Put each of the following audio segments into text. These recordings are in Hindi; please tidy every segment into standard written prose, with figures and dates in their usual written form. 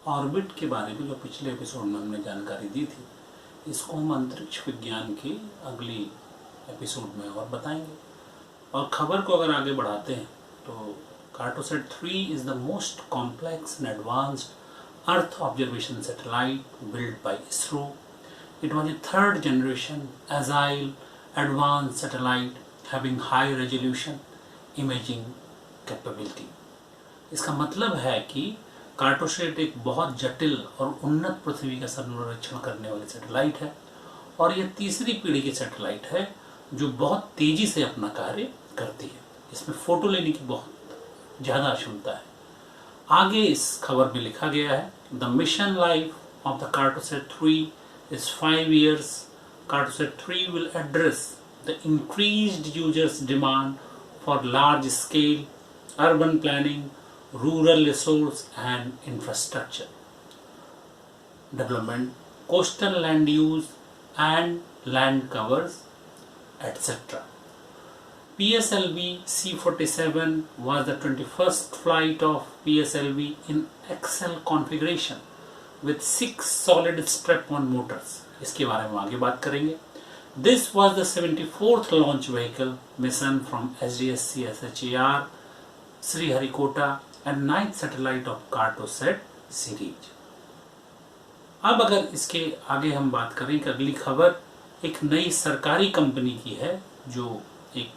ऑर्बिट के बारे में जो पिछले एपिसोड में हमने जानकारी दी थी, इसको हम अंतरिक्ष विज्ञान के अगली एपिसोड में और बताएंगे। और खबर को अगर आगे बढ़ाते हैं तो Cartosat 3 is the most complex and advanced Earth observation satellite built by ISRO. It was a third generation agile advanced satellite having high resolution imaging capability. इसका मतलब है कि कार्टोसैट एक बहुत जटिल और उन्नत पृथ्वी का सर्वेक्षण करने वाली सैटेलाइट है और यह तीसरी पीढ़ी की सैटेलाइट है जो बहुत तेजी से अपना कार्य करती है। इसमें फोटो लेने की बहुत ज़्यादा क्षमता है। आगे इस खबर में लिखा गया है, the mission life of the Cartosat 3 is 5 years. Cartosat 3 will address the increased users' demand for large-scale urban planning, rural resource and infrastructure development, coastal land use and land covers, etc. PSLV C-47 was the 21st flight of PSLV in XL configuration with 6 solid strap-on motors. इसके बारे में आगे बात करेंगे। This was the 74th launch vehicle mission from SDSC SHAR Sriharikota and 9th satellite of Cartosat series. अब अगर इसके आगे हम बात करें कि अगली खबर एक नई सरकारी कंपनी की है, जो एक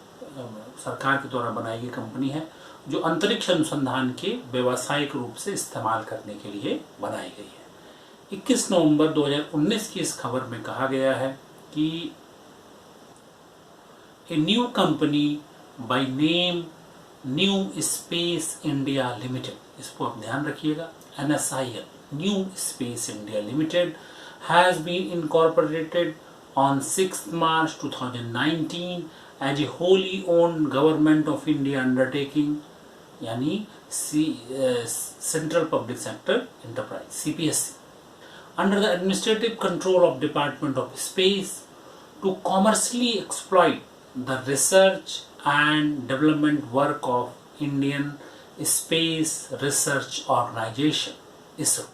सरकार के द्वारा बनाई गई कंपनी है जो अंतरिक्ष अनुसंधान के व्यावसायिक रूप से इस्तेमाल करने के लिए बनाई गई है। 21 नवंबर 2019 की इस खबर में कहा गया है कि a new company by name New Space India Limited, इसको आप ध्यान रखिएगा, NSIL, New Space India Limited has been incorporated on 6th March 2019 as a wholly owned government of India undertaking, यानी Central Public Sector Enterprise CPSE, under the administrative control of Department of Space to commercially exploit the research and development work of Indian Space Research Organization ISRO.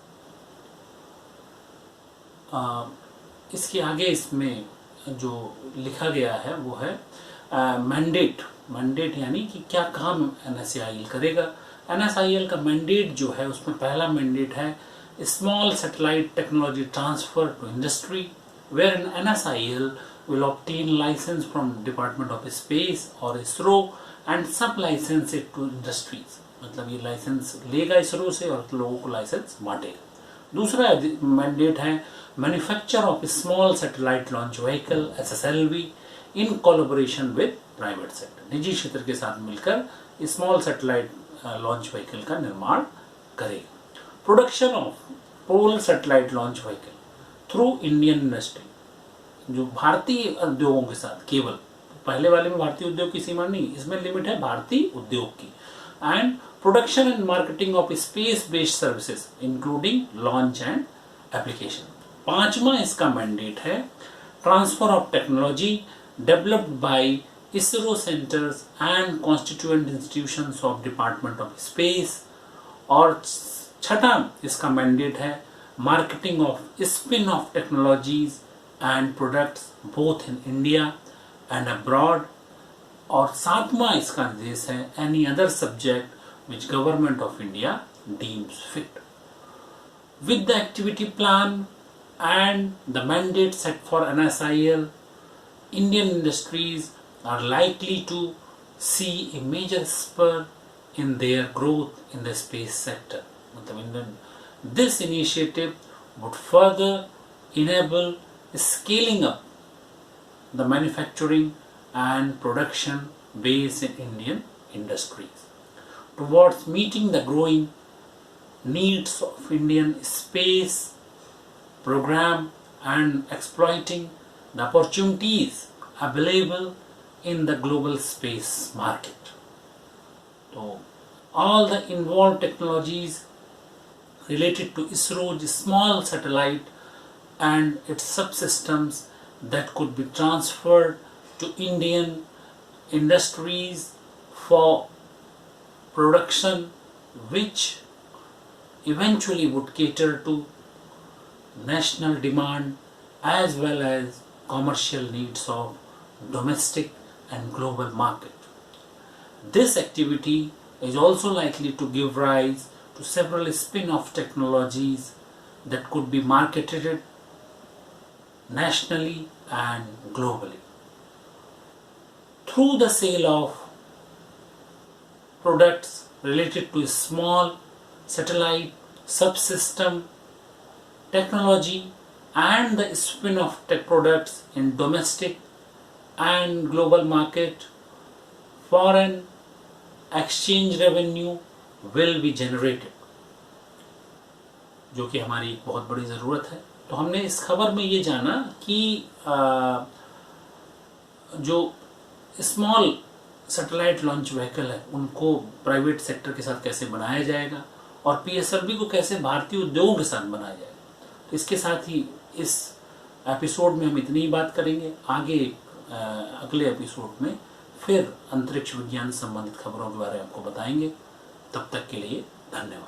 इसके आगे इसमें जो लिखा गया है वो है मैंडेट यानी कि क्या काम NSIL करेगा। NSIL का मैंडेट जो है उसमें पहला मैंडेट है small satellite technology transfer to industry, where NSIL will obtain license from Department of Space और ISRO and सब license it to industries, मतलब ये लाइसेंस लेगा इसरो से और लोगों को लाइसेंस बांटेगा। दूसरा मैंडेट है manufacture of small satellite launch vehicle SSLV in collaboration with private sector, निजी क्षेत्र के साथ मिलकर स्मॉल सैटेलाइट लॉन्च व्हीकल का निर्माण करेगा। Production of polar satellite launch vehicle through Indian industry, जो भारतीय उद्योगों के साथ, केवल पहले वाले में भारतीय उद्योग की सीमा नहीं, इसमें लिमिट है भारतीय उद्योग की, and production and marketing of space based services including launch and application. पांचवा इसका मैंडेट है transfer of technology developed by ISRO centres and constituent institutions of department of space, और छठा इसका मैंडेट है marketing off spin off technologies and products both in India and abroad, और सातवां इसका निर्देश है any other subject which government of India deems fit. With the activity plan and the mandate set for NSIL, Indian industries are likely to see a major spur in their growth in the space sector. This initiative would further enable scaling up the manufacturing and production base in Indian industries towards meeting the growing needs of Indian space program and exploiting the opportunities available in the global space market. So, all the involved technologies related to ISRO's small satellite and its subsystems that could be transferred to Indian industries for production, which eventually would cater to national demand as well as commercial needs of domestic and global market. This activity is also likely to give rise to several spin-off technologies that could be marketed nationally and globally. Through the sale of products related to small satellite subsystem technology and the spin-off tech products in domestic and global market, foreign exchange revenue will be generated, जो कि हमारी एक बहुत बड़ी ज़रूरत है। तो हमने इस खबर में ये जाना कि जो स्मॉल सैटेलाइट लॉन्च व्हीकल है उनको प्राइवेट सेक्टर के साथ कैसे बनाया जाएगा और पीएसएलवी को कैसे भारतीय उद्योगों के साथ बनाया जाएगा। तो इसके साथ ही इस एपिसोड में हम इतनी ही बात करेंगे। आगे अगले एपिसोड में फिर अंतरिक्ष विज्ञान संबंधित खबरों के बारे में आपको बताएंगे। तब तक के लिए धन्यवाद।